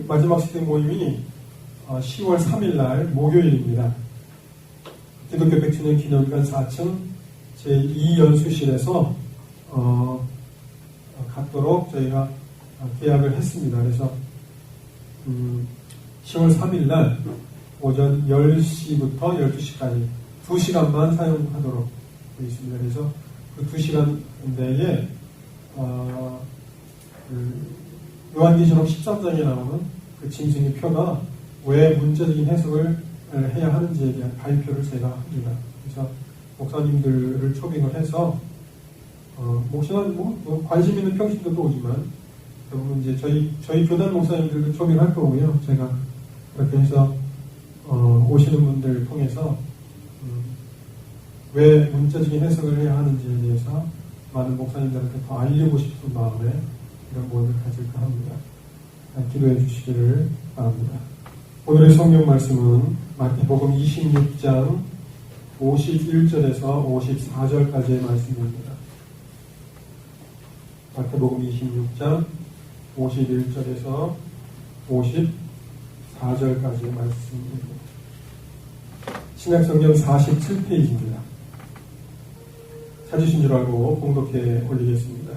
마지막 시대 모임이 10월 3일날 목요일입니다. 기독교 100주년 기념관 4층 제2연수실에서 갖도록 저희가 계약을 했습니다. 그래서 10월 3일날 오전 10시부터 12시까지 2시간만 사용하도록 되어 있습니다. 그래서 그 2시간 내에 요한계시록 13장에 나오는 그 짐승의 표가 왜 문제적인 해석을 해야 하는지에 대한 발표를 제가 합니다. 그래서 목사님들을 초빙을 해서 목사는 관심 있는 평신도도 오지만 대부분 이제 저희 교단 목사님들도 초빙할 거고요. 제가 그렇게 해서 오시는 분들 통해서 왜 문자적인 해석을 해야 하는지에 대해서 많은 목사님들한테 더 알리고 싶은 마음에 이런 모임을 가질까 합니다. 기도해 주시기를 바랍니다. 오늘의 성경 말씀은 마태복음 26장 51절에서 54절까지의 말씀입니다. 마태복음 26장 51절에서 54절까지의 말씀입니다. 신약성경 47페이지입니다. 찾으신 줄 알고 봉독해 올리겠습니다.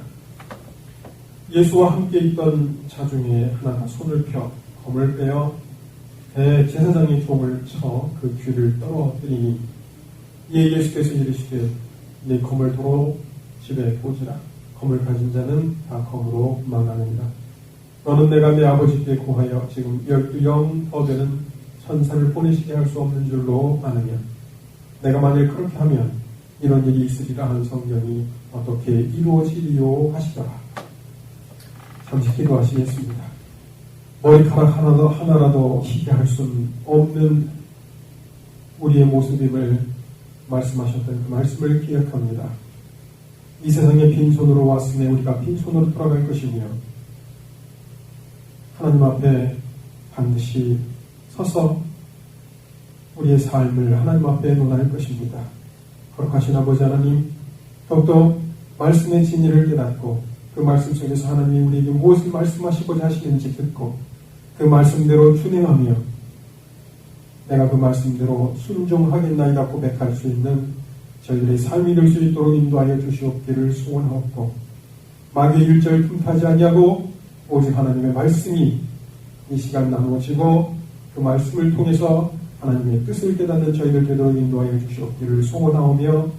예수와 함께 있던 자 중에 하나가 손을 펴 검을 빼어 대제사장의 종을 쳐 그 귀를 떨어뜨리니 이에 예수께서 이르시되 네 검을 도로 집에 꽂으라. 검을 가진 자는 다 검으로 망하느니라. 너는 내가 내 아버지께 고하여 지금 12영 더 되는 천사를 보내시게 할 수 없는 줄로 아느냐. 내가 만일 그렇게 하면 이런 일이 있으리라 하는 성경이 어떻게 이루어지리요 하시더라. 잠시 기도하시겠습니다. 머리카락 하나라도 희게 할 수 없는 우리의 모습임을 말씀하셨던 그 말씀을 기억합니다. 이 세상에 빈손으로 왔으니 우리가 빈손으로 돌아갈 것이며 하나님 앞에 반드시 서서 우리의 삶을 하나님 앞에 논할 것입니다. 거룩하신 아버지 하나님, 더욱더 말씀의 진리를 깨닫고 그 말씀 속에서 하나님 우리에게 무엇을 말씀하시고자 하시는지 듣고 그 말씀대로 준행하며 내가 그 말씀대로 순종하겠나이다 고백할 수 있는 저희들의 삶이 될 수 있도록 인도하여 주시옵기를 소원하옵고 마귀의 일절 틈타지 아니하고 오직 하나님의 말씀이 이 시간 나누어지고 그 말씀을 통해서 하나님의 뜻을 깨닫는 저희들 되도록 인도하여 주시옵기를 소원하오며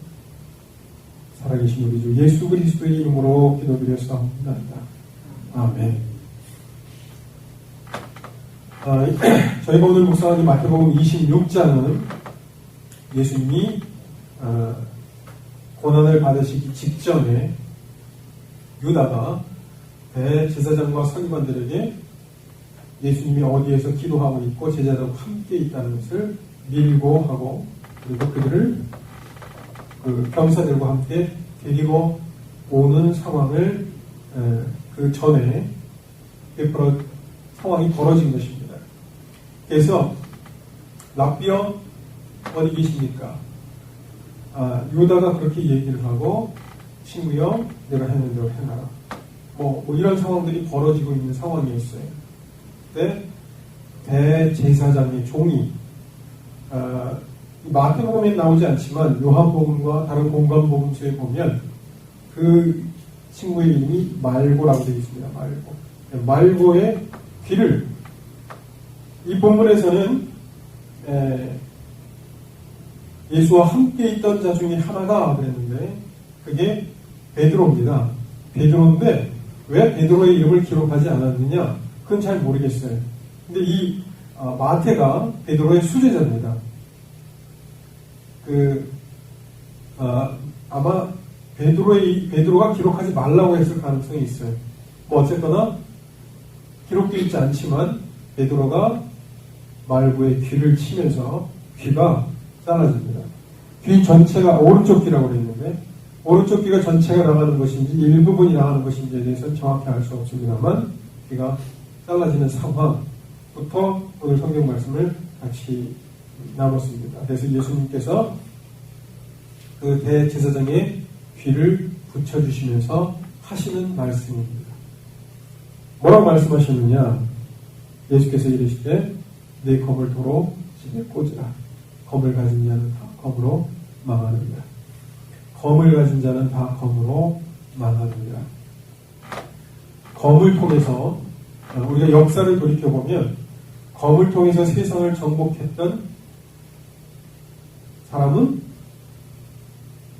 살아계신 우리 주 예수 그리스도의 이름으로 기도드렸사옵나이다. 아멘. 저희가 오늘 묵상하는 마태복음 26장은 예수님이 고난을 받으시기 직전에 유다가 대제사장과 서기관들에게 예수님이 어디에서 기도하고 있고 제자들과 함께 있다는 것을 밀고 하고 그리고 그들을 그 병사들과 함께 데리고 오는 상황을 그 전에 상황이 벌어진 것입니다. 그래서 랍비여 어디 계십니까? 유다가 그렇게 얘기를 하고 친구여 내가 했는 대로 해놔라. 뭐 이런 상황들이 벌어지고 있는 상황이었어요. 그때 대제사장의 종이 마태복음에 나오지 않지만 요한복음과 다른 공관복음서에 보면 그 친구의 이름이 말고라고 되어 있습니다. 말고의 귀를 이 본문에서는 예수와 함께 있던 자 중에 하나가 그랬는데 그게 베드로입니다. 베드로인데 왜 베드로의 이름을 기록하지 않았느냐? 그건 잘 모르겠어요. 근데 이 마태가 베드로의 수제자입니다. 아마 베드로가 기록하지 말라고 했을 가능성이 있어요. 뭐 어쨌거나 기록되어 있지 않지만 베드로가 말고의 귀를 치면서 귀가 잘라집니다. 귀 전체가 오른쪽 귀라고 그랬는데 오른쪽 귀가 전체가 나가는 것인지 일부분이 나가는 것인지에 대해서는 정확히 알 수 없습니다만 귀가 잘라지는 상황부터 오늘 성경 말씀을 같이 나눴습니다. 그래서 예수님께서 그 대제사장의 귀를 붙여주시면서 하시는 말씀입니다. 뭐라고 말씀하셨느냐? 예수께서 이르시되 내 검을 도로 집에 꽂으라. 검을 가진 자는 다 검으로 망하느니라. 검을 가진 자는 다 검으로 망하느니라. 검을 통해서 우리가 역사를 돌이켜보면 검을 통해서 세상을 정복했던 사람은,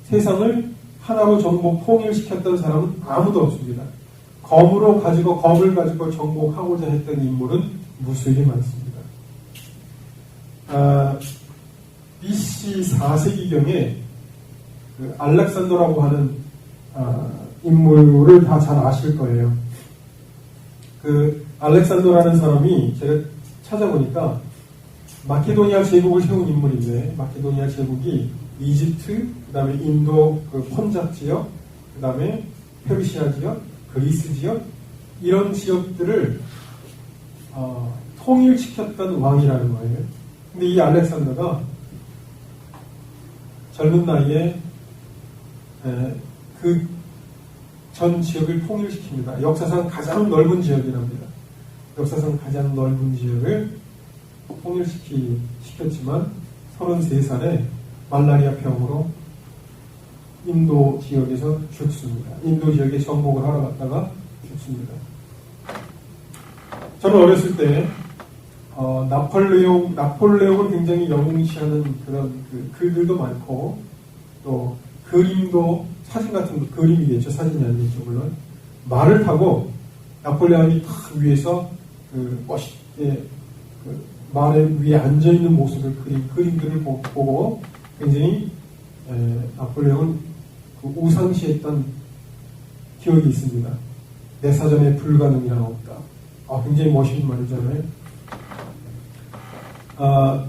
세상을 하나로 정복, 통일시켰던 사람은 아무도 없습니다. 검을 가지고 정복하고자 했던 인물은 무수히 많습니다. BC 4세기경에 그 알렉산더라고 하는 인물을 다 잘 아실 거예요. 그 알렉산더라는 사람이 제가 찾아보니까 마케도니아 제국을 세운 인물인데, 마케도니아 제국이 이집트, 그 다음에 인도 그 펀잡 지역, 그 다음에 페르시아 지역, 그리스 지역, 이런 지역들을 통일시켰던 왕이라는 거예요. 근데 이 알렉산더가 젊은 나이에 그 전 지역을 통일시킵니다. 역사상 가장 넓은 지역이랍니다. 역사상 가장 넓은 지역을 통일시켰지만 33살에 말라리아 병으로 인도 지역에서 죽습니다. 인도 지역에 정복을 하러 갔다가 죽습니다. 저는 어렸을 때 나폴레옹을 굉장히 영웅시하는 그런 글들도 많고, 또 그림도, 사진 같은 거, 그림이겠죠. 사진이 아니겠죠, 물론. 말을 타고 나폴레옹이 탁 위에서 멋있게 말 위에 앉아있는 모습을 그림들을 보고 굉장히 나폴레옹은 우상시했던 기억이 있습니다. 내 사전에 불가능이란 없다. 굉장히 멋있는 말이잖아요.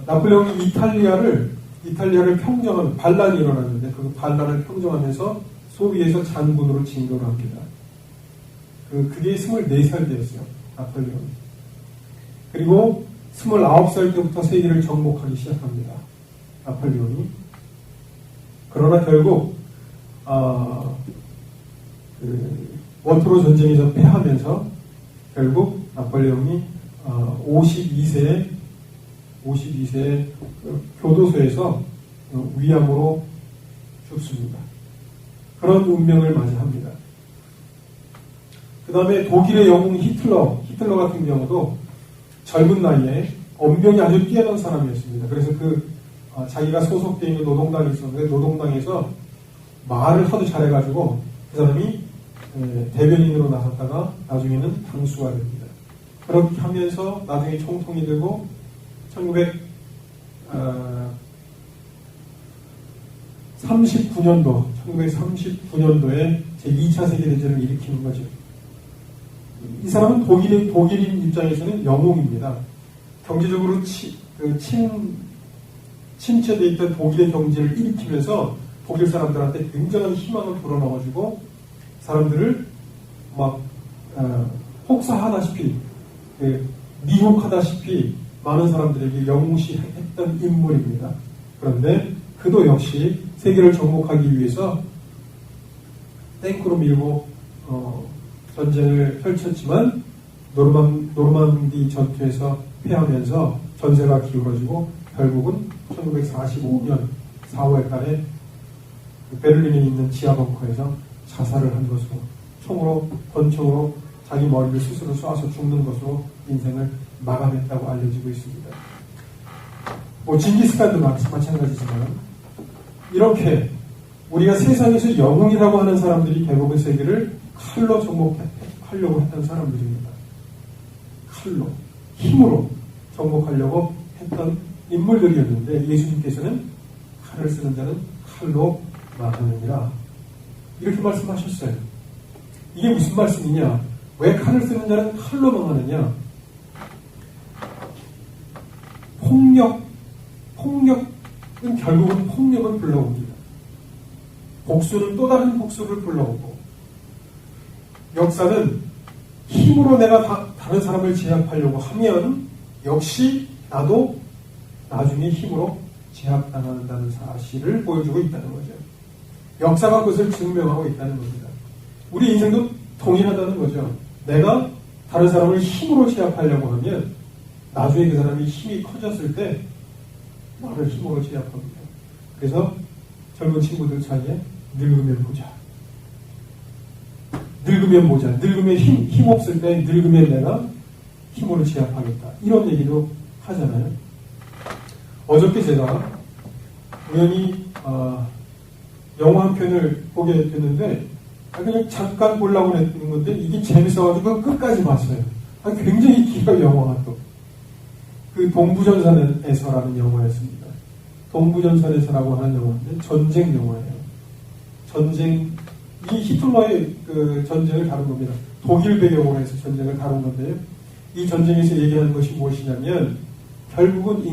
나폴레옹이 이탈리아를 평정하는 반란이 일어났는데, 그 반란을 평정하면서 소위에서 장군으로 진급을 합니다. 그게 24살 때였어요, 나폴레옹이. 그리고 29살 때부터 세계를 정복하기 시작합니다, 나폴레옹이. 그러나 결국 원토로 전쟁에서 패하면서 결국 나폴레옹이 52세에 교도소에서 위암으로 죽습니다. 그런 운명을 맞이합니다. 그 다음에 독일의 영웅 히틀러 같은 경우도 젊은 나이에 언변이 아주 뛰어난 사람이었습니다. 그래서 자기가 소속되어 있는 노동당이 있었는데, 노동당에서 말을 하도 잘해가지고 그 사람이 대변인으로 나섰다가 나중에는 당수가 됩니다. 그렇게 하면서 나중에 총통이 되고 1939년도에 제2차 세계대전을 일으키는 거죠. 이 사람은 독일인 입장에서는 영웅입니다. 경제적으로 침체되어 있던 독일의 경제를 일으키면서 독일 사람들한테 굉장한 희망을 불어넣어주고 사람들을 막 혹사하다시피, 미혹하다시피 많은 사람들에게 영웅시했던 인물입니다. 그런데 그도 역시 세계를 정복하기 위해서 탱크로 밀고 전쟁을 펼쳤지만 노르망디 전투에서 패하면서 전세가 기울어지고 결국은 1945년 4월 달에 베를린에 있는 지하벙커에서 자살을 한 것으로, 권총으로 자기 머리를 스스로 쏴서 죽는 것으로 인생을 마감했다고 알려지고 있습니다. 징기스칸도 마찬가지지만, 이렇게 우리가 세상에서 영웅이라고 하는 사람들이 대부분 세계를 칼로 정복하려고 했던 사람들입니다. 칼로, 힘으로 정복하려고 했던 인물들이었는데, 예수님께서는 칼을 쓰는 자는 칼로 망하느니라, 이렇게 말씀하셨어요. 이게 무슨 말씀이냐? 왜 칼을 쓰는 자는 칼로 망하느냐? 폭력은 결국은 폭력을 불러옵니다. 복수는 또 다른 복수를 불러오고, 역사는 힘으로 내가 다른 사람을 제압하려고 하면 역시 나도 나중에 힘으로 제압당한다는 사실을 보여주고 있다는 거죠. 역사가 그것을 증명하고 있다는 겁니다. 우리 인생도 동일하다는 거죠. 내가 다른 사람을 힘으로 제압하려고 하면 나중에 그 사람이 힘이 커졌을 때 나를 힘으로 제압합니다. 그래서 젊은 친구들 사이에 늙으면 보자. 늙으면 보자. 늙으면 힘 없을 때 늙으면 내가 힘으로 제압하겠다. 이런 얘기도 하잖아요. 어저께 제가 우연히 영화 한 편을 보게 됐는데 그냥 잠깐 보려고 했는 건데 이게 재밌어가지고 끝까지 봤어요. 굉장히 길어요. 영화가 또. 그 동부전선에서라는 영화였습니다. 동부전선에서라고 하는 영화인데 전쟁 영화예요. 이 히틀러의 그 전쟁을 다룬 겁니다. 독일 배경으로 해서 전쟁을 다룬 건데요. 이 전쟁에서 얘기하는 것이 무엇이냐면 결국은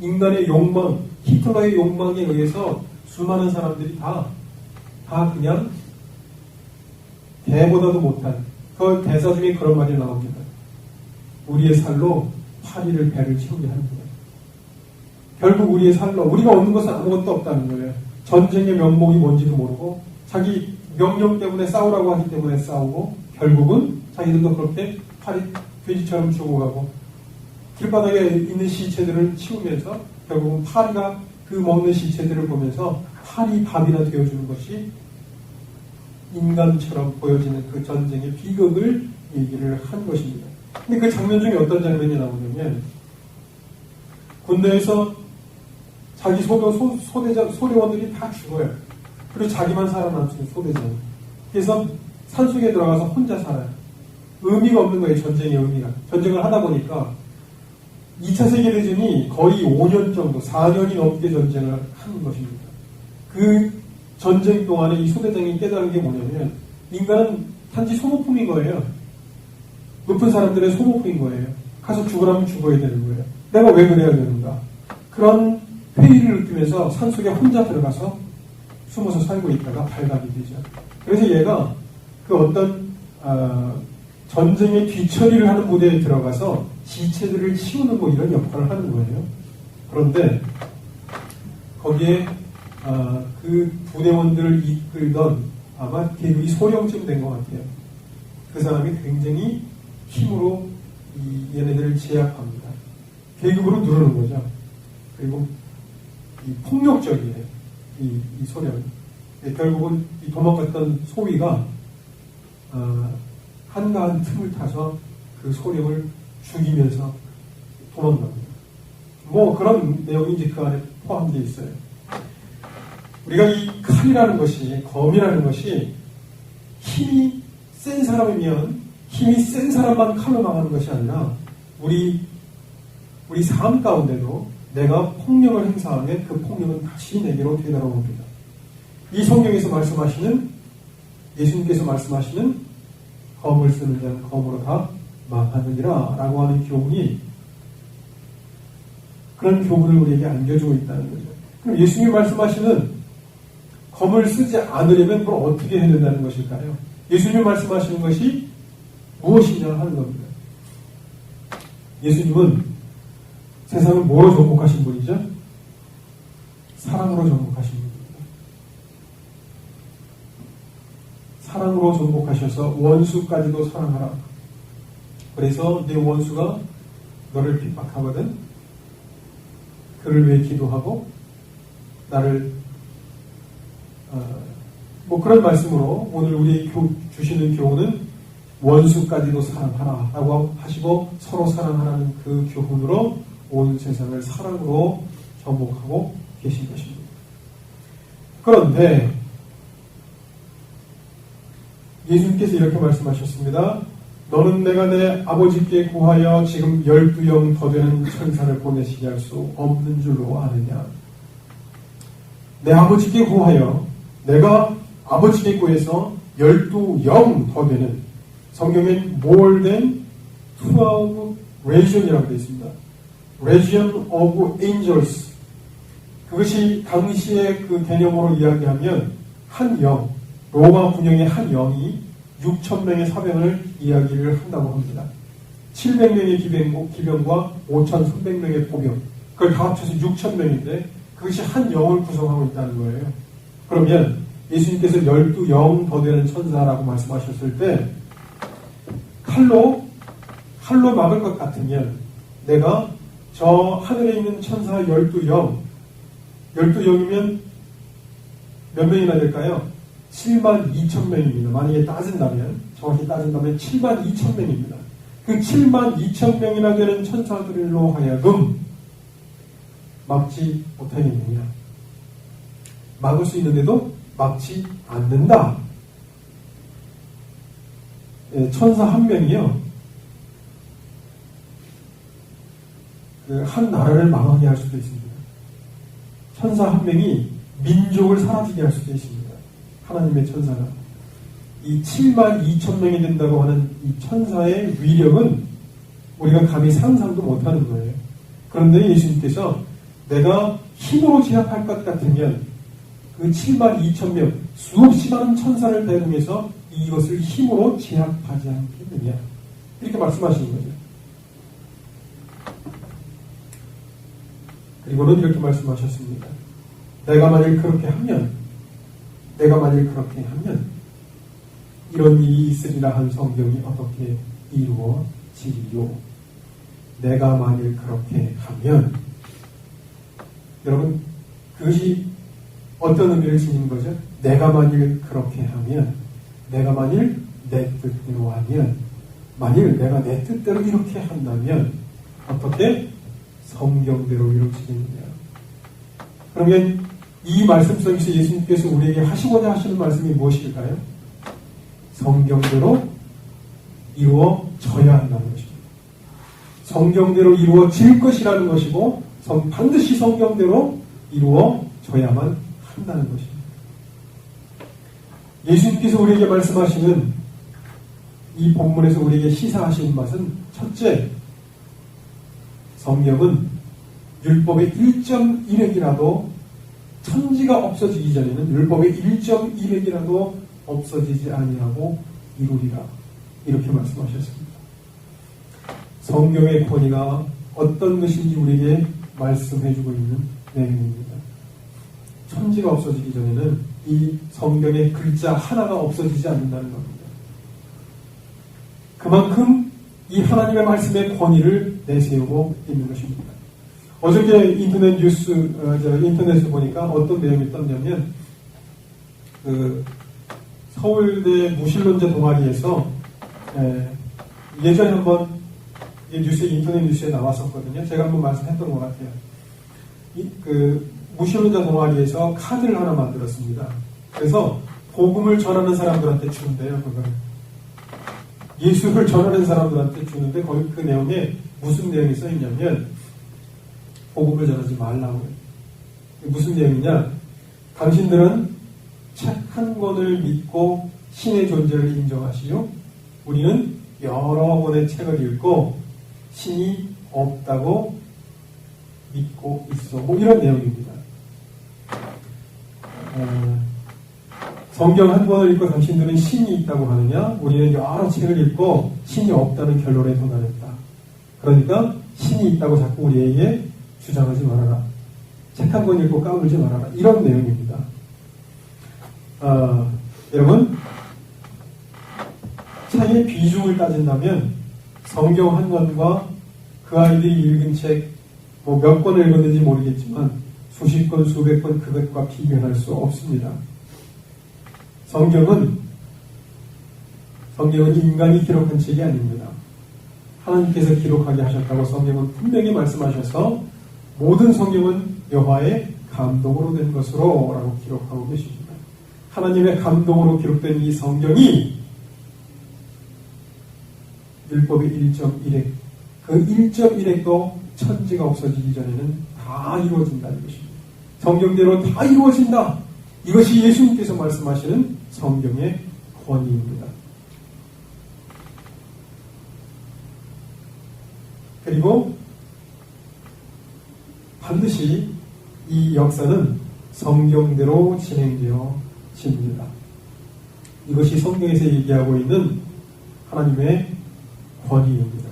인간의 욕망, 히틀러의 욕망에 의해서 수많은 사람들이 다 그냥 개보다도 못한 그 대사 중에 그런 말이 나옵니다. 우리의 살로 파리를 배를 채우게 하는 거예요. 결국 우리의 살로 우리가 얻는 것은 아무것도 없다는 거예요. 전쟁의 명목이 뭔지도 모르고 자기 명령 때문에 싸우라고 하기 때문에 싸우고 결국은 자기들도 그렇게 파리 돼지처럼 죽어가고 길바닥에 있는 시체들을 치우면서 결국은 파리가 그 먹는 시체들을 보면서 파리 밥이나 되어주는 것이 인간처럼 보여지는 그 전쟁의 비극을 얘기를 한 것입니다. 근데 그 장면 중에 어떤 장면이 나오냐면 군대에서 자기 소대원들이 다 죽어요. 그리고 자기만 살아남는 소대장. 그래서 산속에 들어가서 혼자 살아요. 의미가 없는 거예요. 전쟁의 의미가. 전쟁을 하다 보니까 2차 세계대전이 거의 5년 정도, 4년이 넘게 전쟁을 하는 것입니다. 그 전쟁 동안에 이 소대장이 깨달은 게 뭐냐면 인간은 단지 소모품인 거예요. 높은 사람들의 소모품인 거예요. 가서 죽으라면 죽어야 되는 거예요. 내가 왜 그래야 되는가? 그런 회의를 느끼면서 산속에 혼자 들어가서 숨어서 살고 있다가 발각이 되죠. 그래서 얘가 그 어떤 전쟁의 뒤처리를 하는 무대에 들어가서 시체들을 치우는 뭐 이런 역할을 하는 거예요. 그런데 거기에 그 부대원들을 이끌던 아마 계급이 소령쯤 된 것 같아요. 그 사람이 굉장히 힘으로 얘네들을 제압합니다. 계급으로 누르는 거죠. 그리고 폭력적이에요. 이 소련. 결국은 이 도망갔던 소위가 한가한 틈을 타서 그 소령을 죽이면서 도망갑니다. 뭐 그런 내용이 이제 그 안에 포함되어 있어요. 우리가 이 칼이라는 것이, 검이라는 것이 힘이 센 사람이면 힘이 센 사람만 칼로 망하는 것이 아니라 우리 삶 가운데도 내가 폭력을 행사하면 그 폭력은 다시 내게로 되돌아옵니다. 이 성경에서 말씀하시는 예수님께서 말씀하시는 검을 쓰는 자는 검으로 다 망하느니라 라고 하는 교훈이 그런 교훈을 우리에게 안겨주고 있다는 거죠. 그럼 예수님이 말씀하시는 검을 쓰지 않으려면 그걸 어떻게 해야 된다는 것일까요? 예수님이 말씀하시는 것이 무엇이냐 하는 겁니다. 예수님은 세상을 뭐로 정복하신 분이죠? 사랑으로 정복하신 분입니다. 사랑으로 정복하셔서 원수까지도 사랑하라. 그래서 내 원수가 너를 핍박하거든 그를 위해 기도하고 나를 뭐 그런 말씀으로 오늘 우리에게 주시는 교훈은 원수까지도 사랑하라 라고 하시고 서로 사랑하라는 그 교훈으로 온 세상을 사랑으로 정복하고 계신 것입니다. 그런데 예수님께서 이렇게 말씀하셨습니다. 너는 내가 내 아버지께 구하여 지금 12영 더 되는 천사를 보내시게 할 수 없는 줄로 아느냐. 내 아버지께 구하여 내가 아버지께 구해서 12영 더 되는 성경엔 more than 12 legion이라고 되어 있습니다. legion of angels. 그것이 당시의 그 개념으로 이야기하면 한 영, 로마 군영의 한 영이 6,000명의 사병을 이야기를 한다고 합니다. 700명의 기병과 5,300명의 보병. 그걸 다 합쳐서 6,000명인데 그것이 한 영을 구성하고 있다는 거예요. 그러면 예수님께서 12영 더 되는 천사라고 말씀하셨을 때 칼로 막을 것 같으면 내가 저 하늘에 있는 천사 12영, 12영이면 몇 명이나 될까요? 72,000명입니다. 만약에 따진다면, 정확히 따진다면 72,000명입니다. 그 72,000명이나 되는 천사들로 하여금 막지 못하겠느냐? 막을 수 있는데도 막지 않는다. 천사 한 명이요, 한 나라를 망하게 할 수도 있습니다. 천사 한 명이 민족을 사라지게 할 수도 있습니다. 하나님의 천사가. 이 72,000명이 된다고 하는 이 천사의 위력은 우리가 감히 상상도 못하는 거예요. 그런데 예수님께서 내가 힘으로 제압할 것 같으면 그 72,000명, 수없이 많은 천사를 대동해서 이것을 힘으로 제압하지 않겠느냐. 이렇게 말씀하시는 거죠. 그리고는 이렇게 말씀하셨습니다. 내가 만일 그렇게 하면 이런 일이 있으리라 한 성경이 어떻게 이루어지리요. 내가 만일 그렇게 하면, 여러분, 그것이 어떤 의미를 지닌 거죠? 내가 만일 그렇게 하면, 내가 만일 내 뜻대로 하면, 만일 내가 내 뜻대로 이렇게 한다면 어떻게 성경대로 이루어지겠느냐. 그러면 이 말씀 속에서 예수님께서 우리에게 하시고자 하시는 말씀이 무엇일까요? 성경대로 이루어져야 한다는 것입니다. 성경대로 이루어질 것이라는 것이고 반드시 성경대로 이루어져야만 한다는 것입니다. 예수님께서 우리에게 말씀하시는 이 본문에서 우리에게 시사하시는 것은, 첫째, 성경은 율법의 1.1핵이라도 천지가 없어지기 전에는 율법의 1.1핵이라도 없어지지 아니하고 이루리라. 이렇게 말씀하셨습니다. 성경의 권위가 어떤 것인지 우리에게 말씀해주고 있는 내용입니다. 천지가 없어지기 전에는 이 성경의 글자 하나가 없어지지 않는다는 겁니다. 그만큼 이 하나님의 말씀의 권위를 내세우고 있는 것입니다. 어저께 인터넷에 보니까 어떤 내용이 떴냐면, 서울대 무신론자 동아리에서 예전에 한번 인터넷 뉴스에 나왔었거든요. 제가 한번 말씀했던 것 같아요. 무신론자 동아리에서 카드를 하나 만들었습니다. 그래서 복음을 전하는 사람들한테 주는데요, 그걸. 예수를 전하는 사람들한테 주는데 거기 그 내용에 무슨 내용이 써있냐면, 복음을 전하지 말라고요. 무슨 내용이냐? 당신들은 책 한 권을 믿고 신의 존재를 인정하시오. 우리는 여러 권의 책을 읽고 신이 없다고 믿고 있어. 뭐 이런 내용입니다. 성경 한 권을 읽고 당신들은 신이 있다고 하느냐? 우리는 여러 책을 읽고 신이 없다는 결론에 도달했다. 그러니까 신이 있다고 자꾸 우리에게 주장하지 말아라. 책 한 권 읽고 까불지 말아라. 이런 내용입니다. 여러분, 책의 비중을 따진다면 성경 한 권과 그 아이들이 읽은 책 몇 권을 읽었는지 모르겠지만 수십 권, 수백 권 그것과 비교할 수 없습니다. 성경은 인간이 기록한 책이 아닙니다. 하나님께서 기록하게 하셨다고 성경은 분명히 말씀하셔서 모든 성경은 여호와의 감동으로 된 것으로 라고 기록하고 계십니다. 하나님의 감동으로 기록된 이 성경이 율법의 1.1핵, 그 1.1핵도 천지가 없어지기 전에는 다 이루어진다는 것입니다. 성경대로 다 이루어진다. 이것이 예수님께서 말씀하시는 성경의 권위입니다. 그리고 반드시 이 역사는 성경대로 진행되어집니다. 이것이 성경에서 얘기하고 있는 하나님의 권위입니다.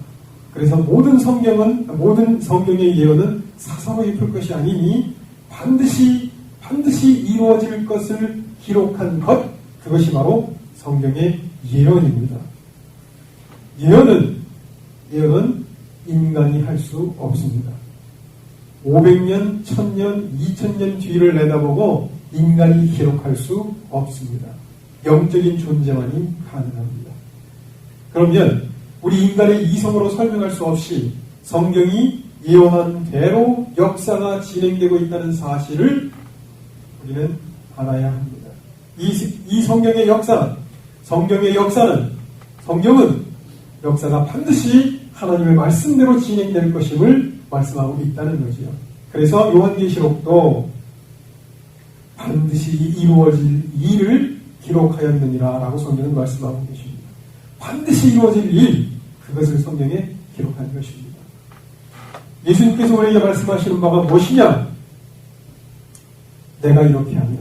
그래서 모든 성경의 예언은 사사로이 풀 것이 아니니 반드시 이루어질 것을 기록한 것, 그것이 바로 성경의 예언입니다. 예언은 인간이 할 수 없습니다. 500년, 1000년, 2000년 뒤를 내다보고 인간이 기록할 수 없습니다. 영적인 존재만이 가능합니다. 그러면 우리 인간의 이성으로 설명할 수 없이 성경이 예언한 대로 역사가 진행되고 있다는 사실을 우리는 알아야 합니다. 이 성경의 역사는, 성경은 역사가 반드시 하나님의 말씀대로 진행될 것임을 말씀하고 있다는 거지요. 그래서 요한계시록도 반드시 이루어질 일을 기록하였느니라 라고 성경은 말씀하고 계십니다. 반드시 이루어질 일, 그것을 성경에 기록한 것입니다. 예수님께서 우리에게 말씀하시는 바가 무엇이냐? 내가 이렇게 하면,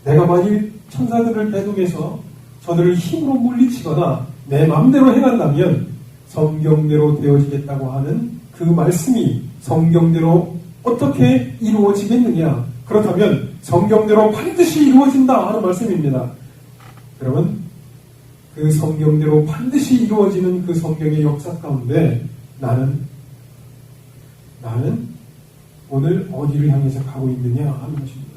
내가 만일 천사들을 대동해서 저들을 힘으로 물리치거나 내 마음대로 행한다면 성경대로 되어지겠다고 하는 그 말씀이 성경대로 어떻게 이루어지겠느냐? 그렇다면 성경대로 반드시 이루어진다 하는 말씀입니다. 그러면 그 성경대로 반드시 이루어지는 그 성경의 역사 가운데 나는 오늘 어디를 향해서 가고 있느냐 하는 것입니다.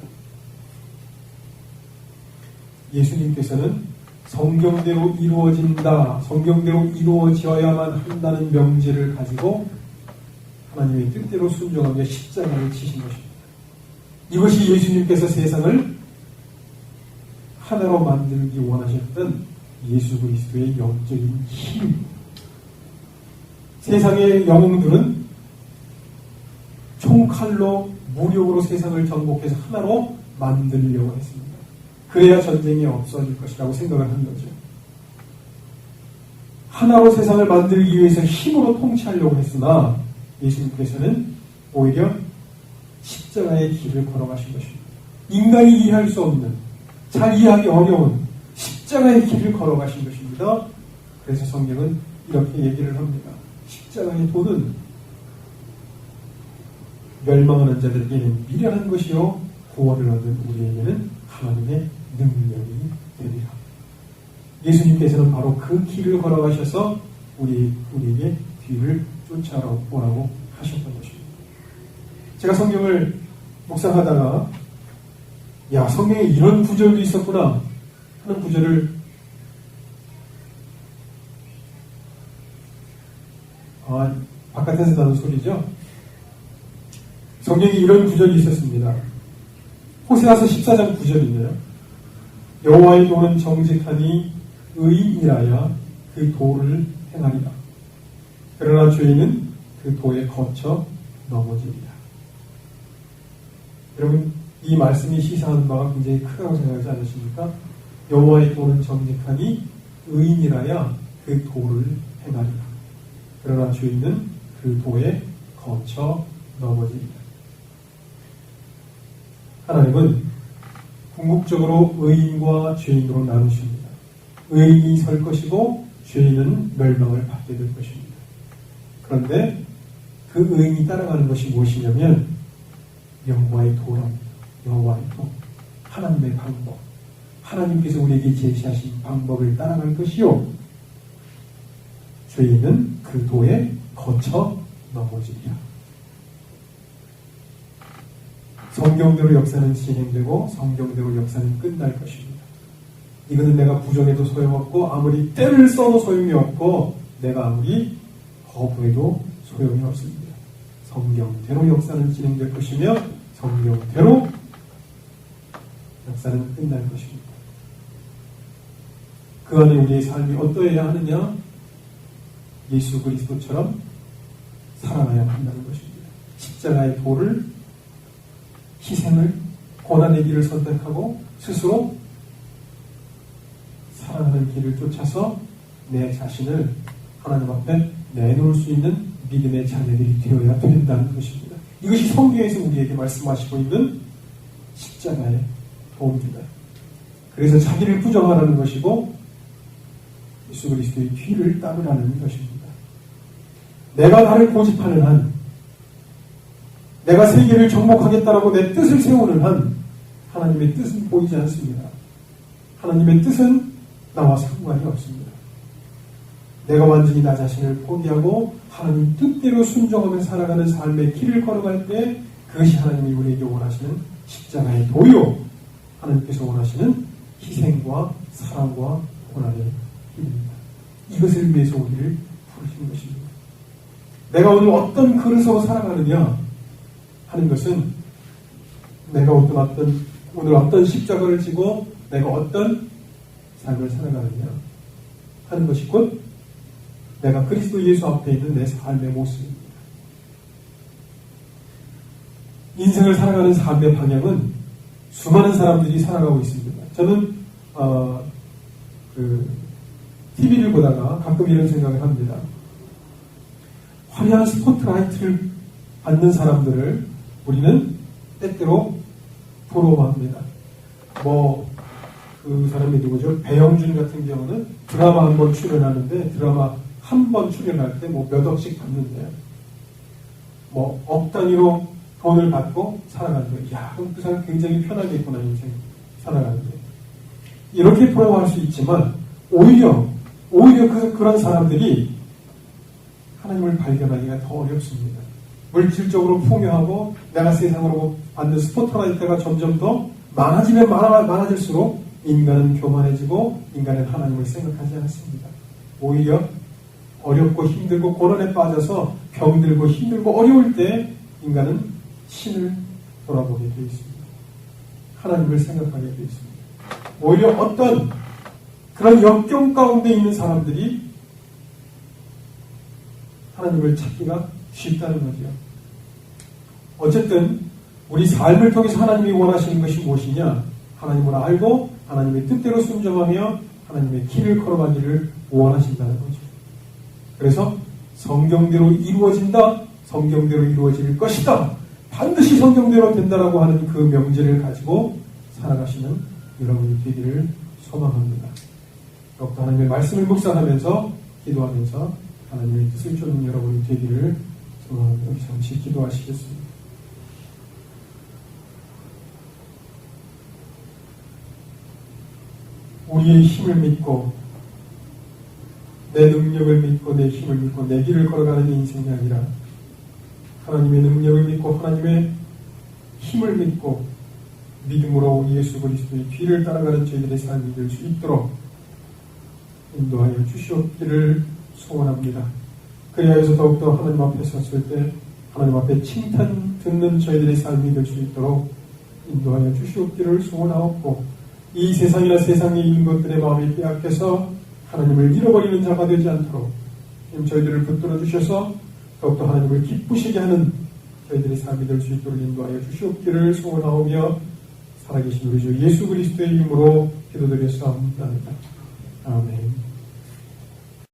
예수님께서는 성경대로 이루어진다, 성경대로 이루어져야만 한다는 명제를 가지고 하나님의 뜻대로 순종하며 십자가를 지신 것입니다. 이것이 예수님께서 세상을 하나로 만들기 원하셨던 예수 그리스도의 영적인 힘. 세상의 영웅들은 총칼로 무력으로 세상을 정복해서 하나로 만들려고 했습니다. 그래야 전쟁이 없어질 것이라고 생각을 한 거죠. 하나로 세상을 만들기 위해서 힘으로 통치하려고 했으나 예수님께서는 오히려 십자가의 길을 걸어가신 것입니다. 인간이 이해할 수 없는, 잘 이해하기 어려운 십자가의 길을 걸어가신 것입니다. 그래서 성경은 이렇게 얘기를 합니다. 십자가의 도는 멸망하는 자들에게는 미련한 것이요 구원을 얻는 우리에게는 하나님의 능력이 되리라. 예수님께서는 바로 그 길을 걸어가셔서 우리에게 뒤를 쫓아오라고 하셨던 것입니다. 제가 성경을 묵상하다가 성경에 이런 구절도 있었구나 하는 구절을 바깥에서 나는 소리죠. 성경에 이런 구절이 있었습니다. 호세아서 14장 9절인데요. 여호와의 도는 정직하니 의인이라야 그 도를 행하리라. 그러나 죄인은 그 도에 거쳐 넘어지리라. 여러분, 이 말씀이 시사하는 바가 굉장히 크다고 생각하지 않으십니까? 여호와의 도는 정직하니 의인이라야 그 도를 행하리라. 그러나 죄인은 그 도에 거쳐 넘어지리라. 하나님은 궁극적으로 의인과 죄인으로 나누십니다. 의인이 설 것이고 죄인은 멸망을 받게 될 것입니다. 그런데 그 의인이 따라가는 것이 무엇이냐면 여호와의 도랍니다. 여호와의 도, 하나님의 방법, 하나님께서 우리에게 제시하신 방법을 따라갈 것이요 죄인은 그 도에 거쳐 넘어지리라. 성경대로 역사는 진행되고 성경대로 역사는 끝날 것입니다. 이거는 내가 부정해도 소용없고 아무리 때를 써도 소용이 없고 내가 아무리 거부해도 소용이 없습니다. 성경대로 역사는 진행될 것이며 성경대로 역사는 끝날 것입니다. 그 안에 우리의 삶이 어떠해야 하느냐? 예수 그리스도처럼 살아가야 한다는 것입니다. 십자가의 도를, 희생을, 고난의 길을 선택하고 스스로 사랑하는 길을 쫓아서 내 자신을 하나님 앞에 내놓을 수 있는 믿음의 자녀들이 되어야 된다는 것입니다. 이것이 성경에서 우리에게 말씀하시고 있는 십자가의 도입니다. 그래서 자기를 부정하라는 것이고 예수 그리스도의 뒤를 따르라는 것입니다. 내가 나를 고집하는 한, 내가 세계를 정복하겠다라고 내 뜻을 세우는 한 하나님의 뜻은 보이지 않습니다. 하나님의 뜻은 나와 상관이 없습니다. 내가 완전히 나 자신을 포기하고 하나님 뜻대로 순종하며 살아가는 삶의 길을 걸어갈 때 그것이 하나님이 우리에게 원하시는 십자가의 도요, 하나님께서 원하시는 희생과 사랑과 고난의 길입니다. 이것을 위해서 우리를 부르시는 것입니다. 내가 오늘 어떤 그릇으로 살아가느냐 하는 것은 내가 오늘 어떤 십자가를 지고 내가 어떤 삶을 살아가느냐 하는 것이 곧 내가 그리스도 예수 앞에 있는 내 삶의 모습입니다. 인생을 살아가는 삶의 방향은 수많은 사람들이 살아가고 있습니다. 저는 TV를 보다가 가끔 이런 생각을 합니다. 화려한 스포트라이트를 받는 사람들을 우리는 때때로 부러워합니다. 그 사람이 누구죠? 배영준 같은 경우는 드라마 한 번 출연하는데 드라마 한 번 출연할 때 몇 억씩 받는데요. 억 단위로 돈을 받고 살아가는 거예요. 야, 그럼 그 사람 굉장히 편하겠구나, 인생 살아가는 게. 이렇게 부러워할 수 있지만 오히려 그런 사람들이 하나님을 발견하기가 더 어렵습니다. 물질적으로 풍요하고 내가 세상으로 받는 스포트라이트가 점점 더 많아지면 많아질수록 인간은 교만해지고 인간은 하나님을 생각하지 않습니다. 오히려 어렵고 힘들고 고난에 빠져서 병들고 힘들고 어려울 때 인간은 신을 돌아보게 되어 있습니다. 하나님을 생각하게 되어 있습니다. 오히려 어떤 그런 역경 가운데 있는 사람들이 하나님을 찾기가 쉽다는 거죠. 어쨌든 우리 삶을 통해서 하나님이 원하시는 것이 무엇이냐? 하나님을 알고 하나님의 뜻대로 순종하며 하나님의 길을 걸어가기를 원하신다는 거죠. 그래서 성경대로 이루어진다, 성경대로 이루어질 것이다, 반드시 성경대로 된다라고 하는 그 명제를 가지고 살아가시는 여러분이 되기를 소망합니다. 더욱더 하나님의 말씀을 묵상하면서 기도하면서 하나님의 뜻을 쫓는 여러분이 되기를 소망합니다. 잠시 기도하시겠습니다. 우리의 힘을 믿고 내 능력을 믿고 내 힘을 믿고 내 길을 걸어가는 인생이 아니라 하나님의 능력을 믿고 하나님의 힘을 믿고 믿음으로 예수 그리스도의 뒤를 따라가는 저희들의 삶이 될 수 있도록 인도하여 주시옵기를 소원합니다. 그리하여서 더욱더 하나님 앞에 섰을 때 하나님 앞에 칭찬 듣는 저희들의 삶이 될 수 있도록 인도하여 주시옵기를 소원하옵고 이 세상이나 세상에 있는 것들의 마음이 빼앗겨서 하나님을 잃어버리는 자가 되지 않도록 저희들을 붙들어 주셔서 더욱더 하나님을 기쁘시게 하는 저희들의 삶이 될 수 있도록 인도하여 주시옵기를 소원하오며 살아계신 우리 주 예수 그리스도의 이름으로 기도드렸사옵나이다. 아멘.